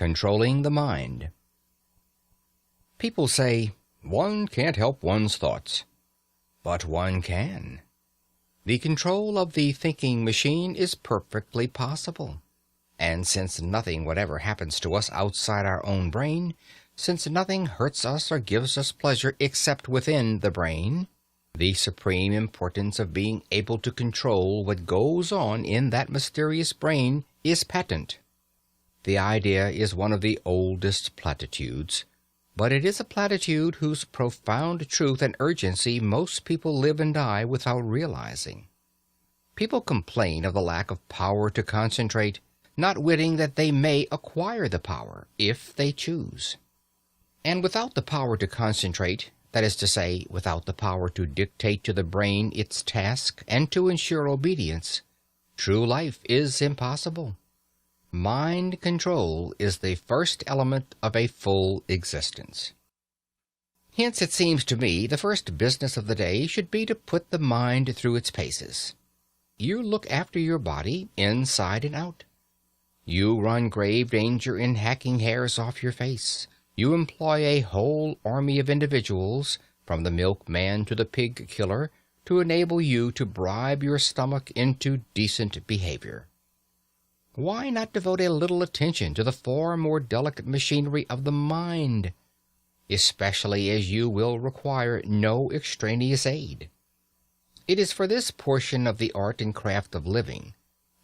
Controlling the Mind. People say, one can't help one's thoughts. But one can. The control of the thinking machine is perfectly possible. And since nothing whatever happens to us outside our own brain, since nothing hurts us or gives us pleasure except within the brain, the supreme importance of being able to control what goes on in that mysterious brain is patent. The idea is one of the oldest platitudes, but it is a platitude whose profound truth and urgency most people live and die without realizing. People complain of the lack of power to concentrate, not witting that they may acquire the power if they choose. And without the power to concentrate, that is to say, without the power to dictate to the brain its task and to ensure obedience, true life is impossible. Mind control is the first element of a full existence. Hence, it seems to me, the first business of the day should be to put the mind through its paces. You look after your body, inside and out. You run grave danger in hacking hairs off your face. You employ a whole army of individuals, from the milkman to the pig killer, to enable you to bribe your stomach into decent behavior. Why not devote a little attention to the far more delicate machinery of the mind, especially as you will require no extraneous aid? It is for this portion of the art and craft of living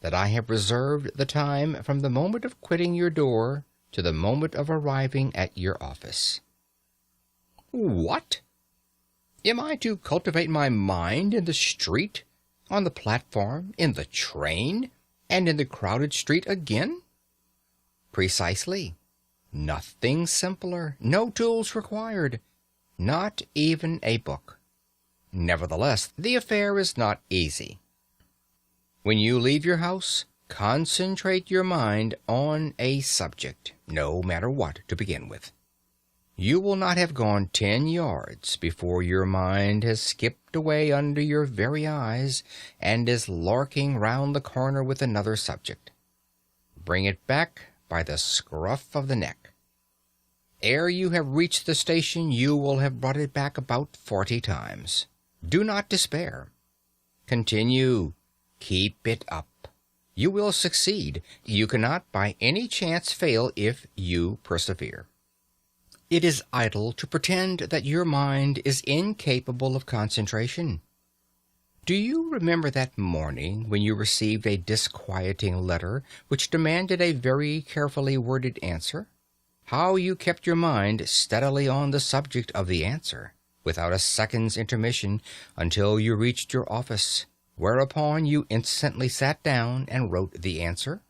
that I have reserved the time from the moment of quitting your door to the moment of arriving at your office. What? Am I to cultivate my mind in the street, on the platform, in the train, and in the crowded street again? Precisely. Nothing simpler, no tools required, not even a book. Nevertheless, the affair is not easy. When you leave your house, concentrate your mind on a subject, no matter what, to begin with. You will not have gone 10 yards before your mind has skipped away under your very eyes and is larking round the corner with another subject. Bring it back by the scruff of the neck. Ere you have reached the station, you will have brought it back about 40 times. Do not despair. Continue. Keep it up. You will succeed. You cannot by any chance fail if you persevere. It is idle to pretend that your mind is incapable of concentration. Do you remember that morning when you received a disquieting letter which demanded a very carefully worded answer? How you kept your mind steadily on the subject of the answer, without a second's intermission, until you reached your office, whereupon you instantly sat down and wrote the answer?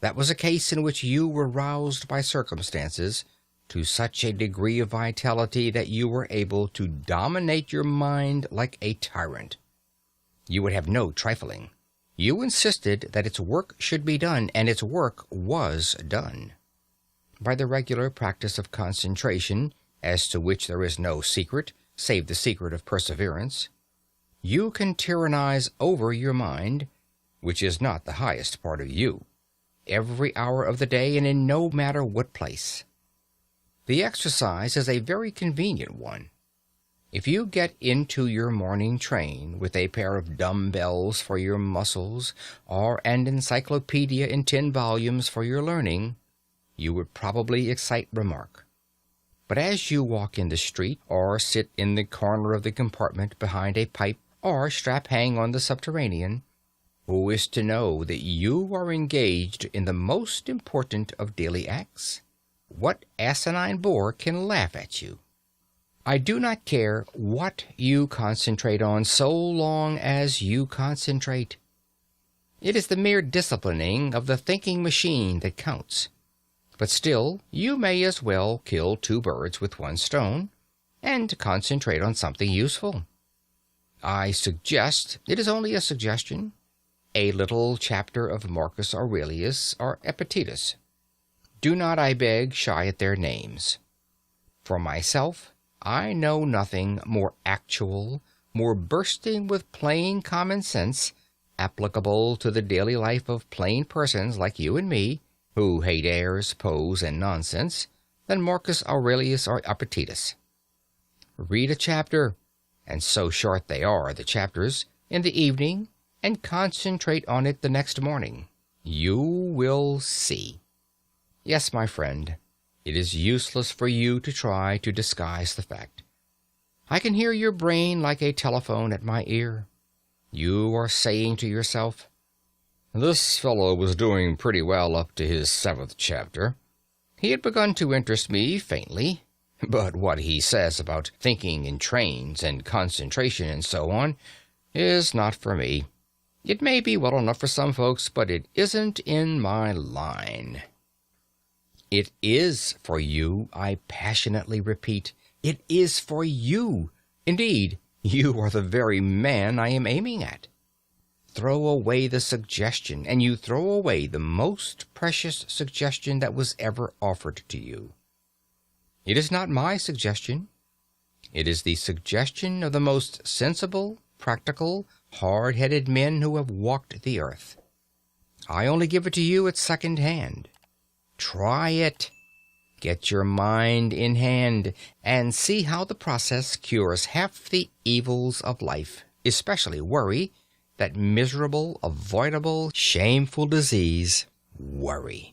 That was a case in which you were roused by circumstances to such a degree of vitality that you were able to dominate your mind like a tyrant. You would have no trifling. You insisted that its work should be done, and its work was done. By the regular practice of concentration, as to which there is no secret, save the secret of perseverance, you can tyrannize over your mind, which is not the highest part of you, every hour of the day and in no matter what place. The exercise is a very convenient one. If you get into your morning train with a pair of dumbbells for your muscles, or an encyclopedia in 10 volumes for your learning, you would probably excite remark. But as you walk in the street, or sit in the corner of the compartment behind a pipe, or strap hang on the subterranean, who is to know that you are engaged in the most important of daily acts? What asinine bore can laugh at you? I do not care what you concentrate on so long as you concentrate. It is the mere disciplining of the thinking machine that counts. But still, you may as well kill 2 birds with 1 stone, and concentrate on something useful. I suggest, it is only a suggestion, a little chapter of Marcus Aurelius or Epictetus. Do not, I beg, shy at their names. For myself, I know nothing more actual, more bursting with plain common sense, applicable to the daily life of plain persons like you and me, who hate airs, pose, and nonsense, than Marcus Aurelius or Epictetus. Read a chapter, and so short they are, the chapters, in the evening, and concentrate on it the next morning. You will see. Yes, my friend, it is useless for you to try to disguise the fact. I can hear your brain like a telephone at my ear. You are saying to yourself, "This fellow was doing pretty well up to his 7th chapter. He had begun to interest me faintly, but what he says about thinking in trains and concentration and so on is not for me. It may be well enough for some folks, but it isn't in my line." It is for you, I passionately repeat. It is for you. Indeed, you are the very man I am aiming at. Throw away the suggestion, and you throw away the most precious suggestion that was ever offered to you. It is not my suggestion. It is the suggestion of the most sensible, practical, hard-headed men who have walked the earth. I only give it to you at second hand. Try it. Get your mind in hand, and see how the process cures half the evils of life, especially worry, that miserable, avoidable, shameful disease, worry.